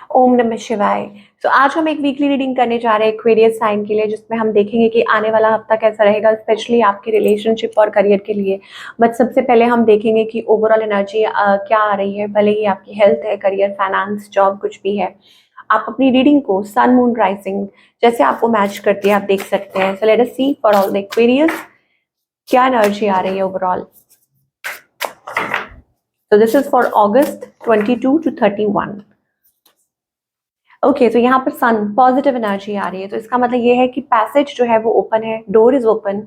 ओम नमः शिवाय। तो आज हम एक वीकली रीडिंग करने जा रहे हैं एक्वेरियस साइन के लिए, जिसमें हम देखेंगे कि आने वाला हफ्ता कैसा रहेगा, स्पेशली आपकी रिलेशनशिप और करियर के लिए। बट सबसे पहले हम देखेंगे कि ओवरऑल एनर्जी क्या आ रही है, भले ही आपकी हेल्थ है, करियर, फाइनेंस, जॉब कुछ भी है। आप अपनी रीडिंग को सन मून राइजिंग जैसे आपको मैच करती है आप देख सकते हैं। So let us see for all the Aquarius क्या एनर्जी आ रही है overall. So this is for August 22 to 31. Okay, तो यहाँ पर सन पॉजिटिव एनर्जी आ रही है, तो इसका मतलब ये है कि पैसेज जो है वो ओपन है, door is open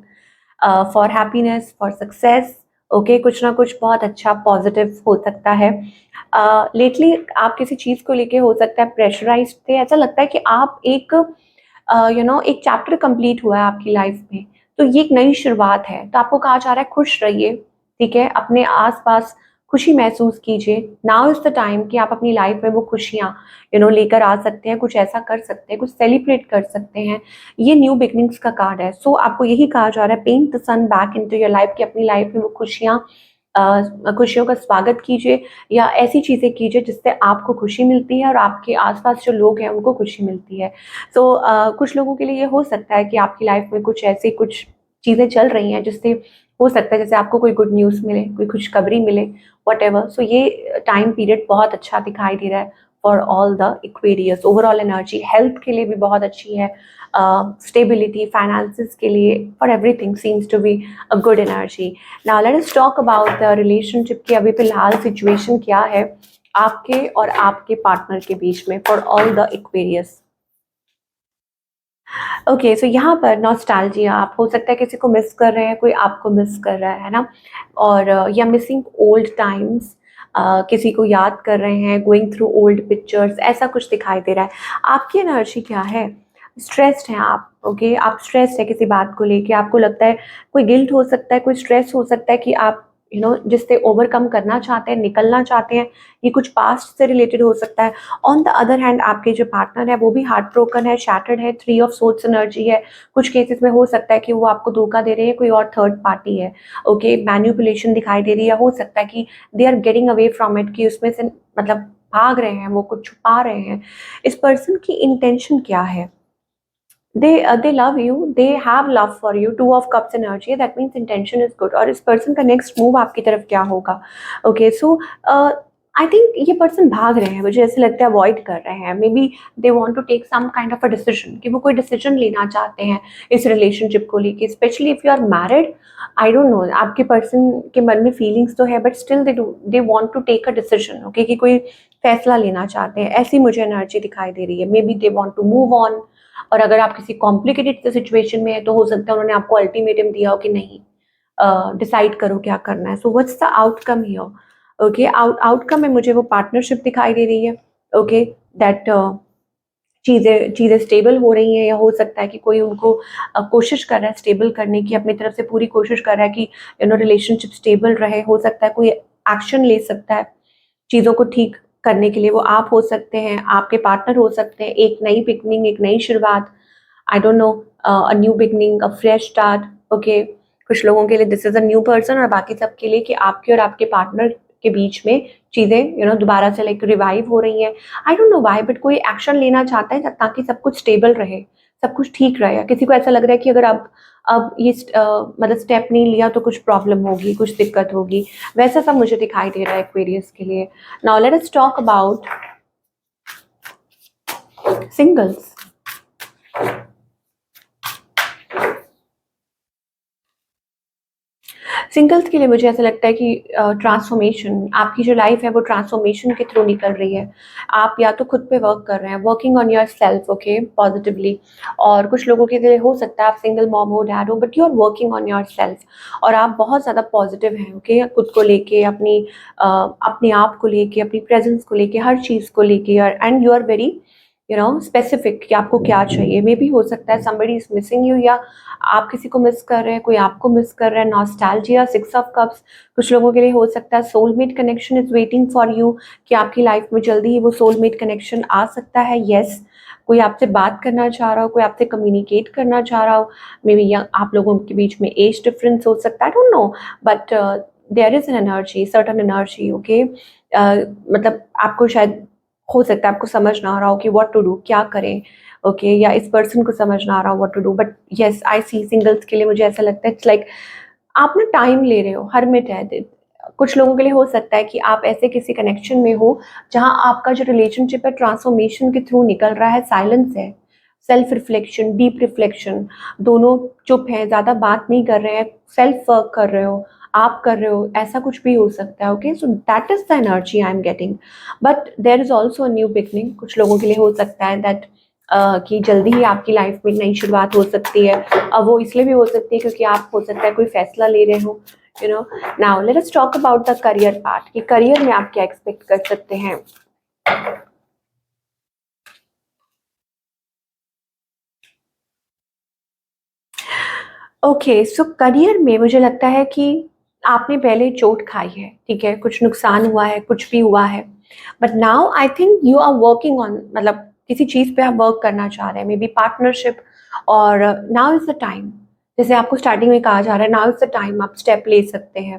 for happiness, for success. Okay, कुछ ना कुछ बहुत अच्छा पॉजिटिव हो सकता है। लेटली आप किसी चीज़ को लेके हो सकता है प्रेशराइज्ड थे, ऐसा लगता है कि आप एक एक चैप्टर कंप्लीट हुआ है आपकी लाइफ में, तो ये एक नई शुरुआत है। तो आपको कहा जा रहा है खुश रहिए, ठीक है, अपने आसपास खुशी महसूस कीजिए। नाउ इज द टाइम कि आप अपनी लाइफ में वो खुशियाँ लेकर आ सकते हैं, कुछ ऐसा कर सकते हैं, कुछ सेलिब्रेट कर सकते हैं। ये न्यू बिगनिंग्स का कार्ड है। सो आपको यही कहा जा रहा है, paint the sun back into your life, कि अपनी लाइफ में वो खुशियों का स्वागत कीजिए, या ऐसी चीज़ें कीजिए जिससे आपको खुशी मिलती है और आपके आसपास जो लोग हैं उनको खुशी मिलती है। सो कुछ लोगों के लिए ये हो सकता है कि आपकी लाइफ में कुछ चीज़ें चल रही हैं जिससे हो सकता है जैसे आपको कोई गुड न्यूज़ मिले, कोई खुशखबरी मिले, व्हाटएवर। सो ये टाइम पीरियड बहुत अच्छा दिखाई दे रहा है for all the Aquarius. Overall energy health के लिए भी बहुत अच्छी है, स्टेबिलिटी, फाइनेंसेस के लिए, for everything seems to be a good energy. Now let us talk about the relationship की अभी फिलहाल सिचुएशन क्या है आपके और आपके पार्टनर के बीच में for all the Aquarius. Okay, so यहाँ पर नॉस्टैल्जिया, आप हो सकता है किसी को मिस कर रहे हैं, कोई आपको मिस कर रहा है ना, और या मिसिंग ओल्ड टाइम्स, किसी को याद कर रहे हैं, गोइंग थ्रू ओल्ड पिक्चर्स, ऐसा कुछ दिखाई दे रहा है। आपकी एनर्जी क्या है? स्ट्रेस्ड हैं आप। ओके, आप स्ट्रेस्ड है किसी बात को लेके, आपको लगता है कोई गिल्ट हो सकता है, कोई स्ट्रेस हो सकता है कि आप जिससे ओवरकम करना चाहते हैं, निकलना चाहते हैं। ये कुछ पास्ट से रिलेटेड हो सकता है। ऑन द अदर हैंड आपके जो पार्टनर है वो भी हार्ट ब्रोकन है, शैटर्ड है, 3 ऑफ सोर्ड्स एनर्जी है। कुछ केसेस में हो सकता है कि वो आपको धोखा दे रहे हैं, कोई और थर्ड पार्टी है। ओके, मैनिपुलेशन दिखाई दे रही है, हो सकता है कि they are getting away from it, कि उसमें से मतलब भाग रहे हैं, वो कुछ छुपा रहे हैं। इस पर्सन की इंटेंशन क्या है? they love you, they have love for you, 2 of cups energy, that means intention is good। और इस पर्सन का नेक्स्ट मूव आपकी तरफ क्या होगा? ओके, सो आई थिंक ये पर्सन भाग रहे हैं, मुझे ऐसे लगता है अवॉइड कर रहे हैं। Maybe they want to take some kind of a decision, कि वो कोई डिसीजन लेना चाहते हैं इस रिलेशनशिप को लेके, especially if you are married. I don't know, आपके पर्सन के मन में फीलिंग्स तो है, but still they want to take a decision. Okay, कि कोई फैसला लेना चाहते हैं, ऐसी मुझे एनर्जी दिखाई दे रही है। Maybe they want to move on. और अगर आप किसी कॉम्प्लिकेटेड सिचुएशन में है तो हो सकता है उन्होंने आपको अल्टीमेटम दिया हो कि नहीं, डिसाइड करो क्या करना है। So what's the outcome here? Okay, outcome में मुझे वो पार्टनरशिप दिखाई दे रही है। ओके, दैट चीज़ें चीज़ें स्टेबल हो रही हैं, या हो सकता है कि कोई उनको कोशिश कर रहा है स्टेबल करने की, अपनी तरफ से पूरी कोशिश कर रहा है कि रिलेशनशिप स्टेबल रहे। हो सकता है कोई एक्शन ले सकता है चीज़ों को ठीक करने के लिए, वो आप हो सकते हैं, आपके पार्टनर हो सकते हैं। एक नई बिगनिंग, एक नई शुरुआत, आई don't no, a new beginning, a fresh start. Okay, कुछ लोगों के लिए this is a new person, और बाकी सबके लिए कि आपके और आपके पार्टनर के बीच में चीज़ें दोबारा से लाइक रिवाइव हो रही हैं। आई डोंट नो व्हाई, बट कोई एक्शन लेना चाहता है ताकि सब कुछ स्टेबल रहे, सब कुछ ठीक रहे। किसी को ऐसा लग रहा है कि अगर आप अब ये मतलब स्टेप नहीं लिया तो कुछ प्रॉब्लम होगी, कुछ दिक्कत होगी, वैसा सब मुझे दिखाई दे रहा है एक्वेरियस के लिए। Now let us talk about singles. Singles के लिए मुझे ऐसा लगता है कि ट्रांसफॉर्मेशन, आपकी जो लाइफ है वो ट्रांसफॉर्मेशन के थ्रू निकल रही है। आप या तो खुद पे वर्क कर रहे हैं, working on your self, okay, positively. और कुछ लोगों के लिए हो सकता है आप सिंगल मॉम हो, डैड हो, but you are working on your self, और आप बहुत ज़्यादा पॉजिटिव हैं। ओके, खुद को लेके, अपने आप को लेके, अपनी प्रेजेंस को लेके, हर चीज़ को लेके, and you are very specific कि आपको क्या चाहिए। मे भी हो सकता है समबडी इज मिसिंग यू, या आप किसी को मिस कर रहे हैं, कोई आपको मिस कर रहा है। नॉस्टैल्जिया, 6 of cups, कुछ लोगों के लिए हो सकता है soulmate connection is waiting for you, कि आपकी लाइफ में जल्दी ही वो सोलमेट कनेक्शन आ सकता है। येस, कोई आपसे बात करना चाह रहा हो, कोई आपसे कम्युनिकेट करना चाह रहा हो। मे बी आप लोगों के बीच में एज डिफरेंस हो सकता है, I don't know, but there is an energy, certain energy. Okay, मतलब आपको शायद हो सकता है आपको समझ ना आ रहा हो कि व्हाट टू डू, क्या करें, ओके, या इस पर्सन को समझ ना आ रहा हो what to do. But yes, I see singles के लिए मुझे ऐसा लगता है इट्स लाइक आप ना टाइम ले रहे हो, हरमिट है। कुछ लोगों के लिए हो सकता है कि आप ऐसे किसी कनेक्शन में हो जहां आपका जो रिलेशनशिप है ट्रांसफॉर्मेशन के थ्रू निकल रहा है, साइलेंस है, सेल्फ रिफ्लेक्शन, डीप रिफ्लेक्शन, दोनों चुप हैं, ज़्यादा बात नहीं कर रहे हैं, सेल्फ वर्क कर रहे हो, आप कर रहे हो, ऐसा कुछ भी हो सकता है। Okay, so that is the energy I am getting. But there is also a new beginning. कुछ लोगों के लिए हो सकता है दैट कि जल्दी ही आपकी लाइफ में एक नई शुरुआत हो सकती है। अब वो इसलिए भी हो सकती है क्योंकि आप हो सकता है कोई फैसला ले रहे हो, you know. Now let us talk about the career part, कि करियर में आप क्या एक्सपेक्ट कर सकते हैं। ओके, सो करियर में मुझे लगता है कि आपने पहले चोट खाई है, ठीक है, कुछ नुकसान हुआ है, कुछ भी हुआ है, but now I think you are working on, मतलब किसी चीज़ पे आप वर्क करना चाह रहे हैं, मे बी पार्टनरशिप, और नाउ इज़ द टाइम। जैसे आपको स्टार्टिंग में कहा जा रहा है, नाउ इज़ द टाइम, आप स्टेप ले सकते हैं,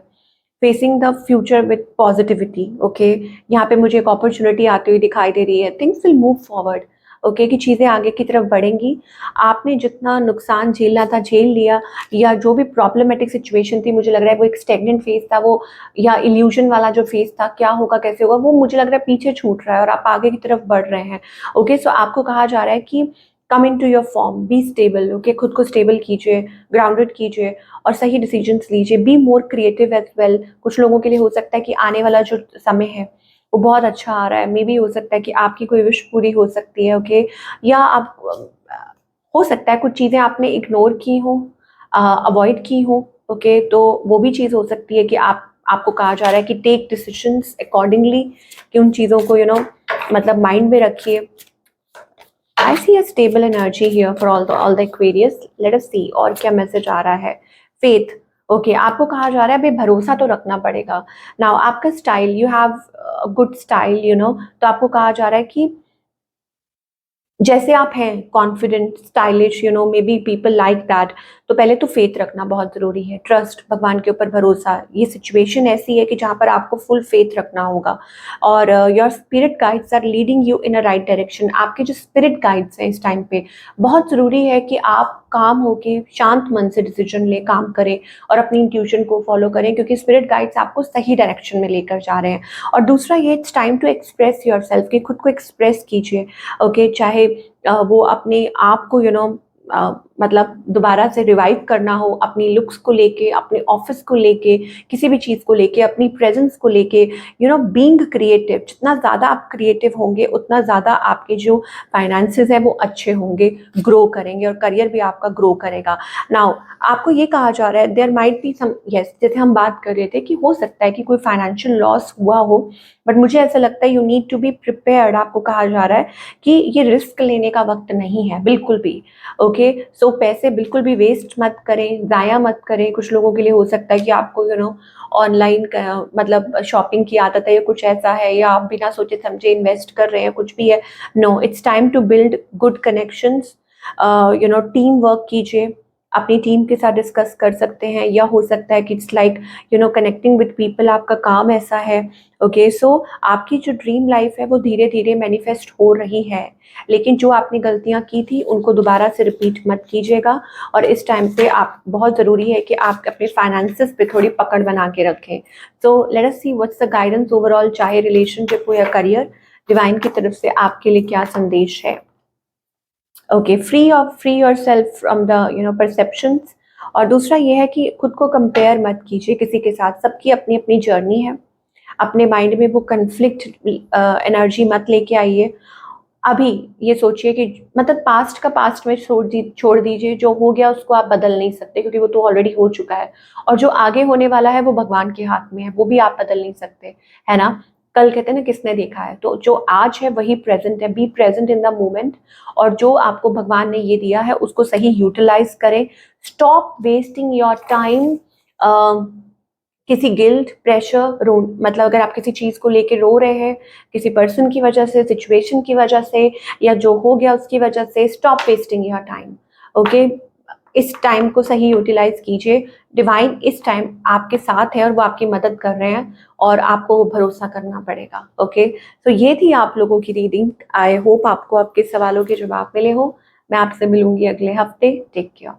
facing the future with positivity. Okay, यहाँ पे मुझे एक अपॉर्चुनिटी आती हुई दिखाई दे रही है, things will move forward. Okay, कि चीज़ें आगे की तरफ बढ़ेंगी। आपने जितना नुकसान झेलना था झेल लिया, या जो भी प्रॉब्लमेटिक सिचुएशन थी, मुझे लग रहा है वो एक स्टेगनेंट फेज था वो, या इल्यूजन वाला जो फेज था, क्या होगा कैसे होगा, वो मुझे लग रहा है पीछे छूट रहा है और आप आगे की तरफ बढ़ रहे हैं। ओके, सो आपको कहा जा रहा है कि come in to your form, be stable. Okay, खुद को स्टेबल कीजिए, ग्राउंडेड कीजिए, और सही डिसीजंस लीजिए, be more creative as well. कुछ लोगों के लिए हो सकता है कि आने वाला जो समय है वो बहुत अच्छा आ रहा है, मे बी हो सकता है कि आपकी कोई विश पूरी हो सकती है। ओके, या आप हो सकता है कुछ चीज़ें आपने इग्नोर की हो, अवॉइड की हो। ओके, तो वो भी चीज़ हो सकती है कि आपको कहा जा रहा है कि टेक डिसीजंस अकॉर्डिंगली, कि उन चीज़ों को मतलब माइंड में रखिए। I see a stable energy here for all the Aquarius. Let us see और क्या मैसेज आ रहा है। फेथ, ओके, आपको कहा जा रहा है अभी भरोसा तो रखना पड़ेगा। नाउ आपका style, you have good style, तो आपको कहा जा रहा है कि जैसे आप हैं, confident, stylish, may be people like that. तो पहले तो फेथ रखना बहुत ज़रूरी है, ट्रस्ट, भगवान के ऊपर भरोसा। ये सिचुएशन ऐसी है कि जहाँ पर आपको फुल फेथ रखना होगा, और your spirit guides are leading you in a right direction. आपके जो स्पिरिट गाइड्स हैं इस टाइम पे, बहुत ज़रूरी है कि आप काम होके शांत मन से डिसीजन ले, काम करें और अपनी इंट्यूशन को फॉलो करें, क्योंकि स्पिरिट गाइड्स आपको सही डायरेक्शन में लेकर जा रहे हैं। और दूसरा ये, it's time to express your self, कि खुद को एक्सप्रेस कीजिए। ओके, चाहे वो अपने आप को मतलब दोबारा से रिवाइव करना हो, अपनी लुक्स को लेके, अपने ऑफिस को लेके, किसी भी चीज़ को लेके, अपनी प्रेजेंस को लेके, बीइंग क्रिएटिव। जितना ज़्यादा आप क्रिएटिव होंगे उतना ज़्यादा आपके जो फाइनेंसेस हैं वो अच्छे होंगे, ग्रो करेंगे, और करियर भी आपका ग्रो करेगा। नाउ आपको ये कहा जा रहा है there might be some, yes, जैसे हम बात कर रहे थे कि हो सकता है कि कोई फाइनेंशियल लॉस हुआ हो, बट मुझे ऐसा लगता है you need to be prepared. आपको कहा जा रहा है कि ये रिस्क लेने का वक्त नहीं है बिल्कुल भी। ओके, सो पैसे बिल्कुल भी वेस्ट मत करें, ज़ाया मत करें। कुछ लोगों के लिए हो सकता है कि आपको ऑनलाइन मतलब शॉपिंग की आदत है या कुछ ऐसा है, या आप बिना सोचे समझे इन्वेस्ट कर रहे हैं, कुछ भी है। No, it's time to build good connections. Team work कीजिए, अपनी टीम के साथ डिस्कस कर सकते हैं, या हो सकता है कि it's like connecting with people आपका काम ऐसा है। ओके, सो आपकी जो ड्रीम लाइफ है वो धीरे धीरे मैनिफेस्ट हो रही है, लेकिन जो आपने गलतियां की थी उनको दोबारा से रिपीट मत कीजिएगा। और इस टाइम पे आप, बहुत ज़रूरी है कि आप अपने फाइनेंसेस पे थोड़ी पकड़ बना के रखें। सो let us see what's the guidance overall, चाहे रिलेशनशिप हो या करियर, डिवाइन की तरफ से आपके लिए क्या संदेश है। Okay, free your self from the perceptions. और दूसरा ये है कि खुद को कंपेयर मत कीजिए किसी के साथ, सबकी अपनी अपनी जर्नी है। अपने माइंड में वो कन्फ्लिक्ट एनर्जी मत लेके आइए। अभी ये सोचिए कि मतलब पास्ट का पास्ट में छोड़ दीजिए, जो हो गया उसको आप बदल नहीं सकते, क्योंकि वो तो ऑलरेडी हो चुका है। और जो आगे होने वाला है वो भगवान के हाथ में है, वो भी आप बदल नहीं सकते, है ना। कल कहते हैं ना, किसने देखा है। तो जो आज है वही प्रेजेंट है, be present in the moment. और जो आपको भगवान ने ये दिया है उसको सही यूटिलाइज करें। स्टॉप वेस्टिंग योर टाइम किसी गिल्ट, प्रेशर, रो, मतलब अगर आप किसी चीज़ को लेके रो रहे हैं, किसी पर्सन की वजह से, सिचुएशन की वजह से, या जो हो गया उसकी वजह से, stop wasting your time. Okay, इस टाइम को सही यूटिलाइज कीजिए। डिवाइन इस टाइम आपके साथ है और वो आपकी मदद कर रहे हैं और आपको भरोसा करना पड़ेगा। ओके, तो ये थी आप लोगों की रीडिंग। आई होप आपको आपके सवालों के जवाब मिले हो। मैं आपसे मिलूंगी अगले हफ्ते। Take care.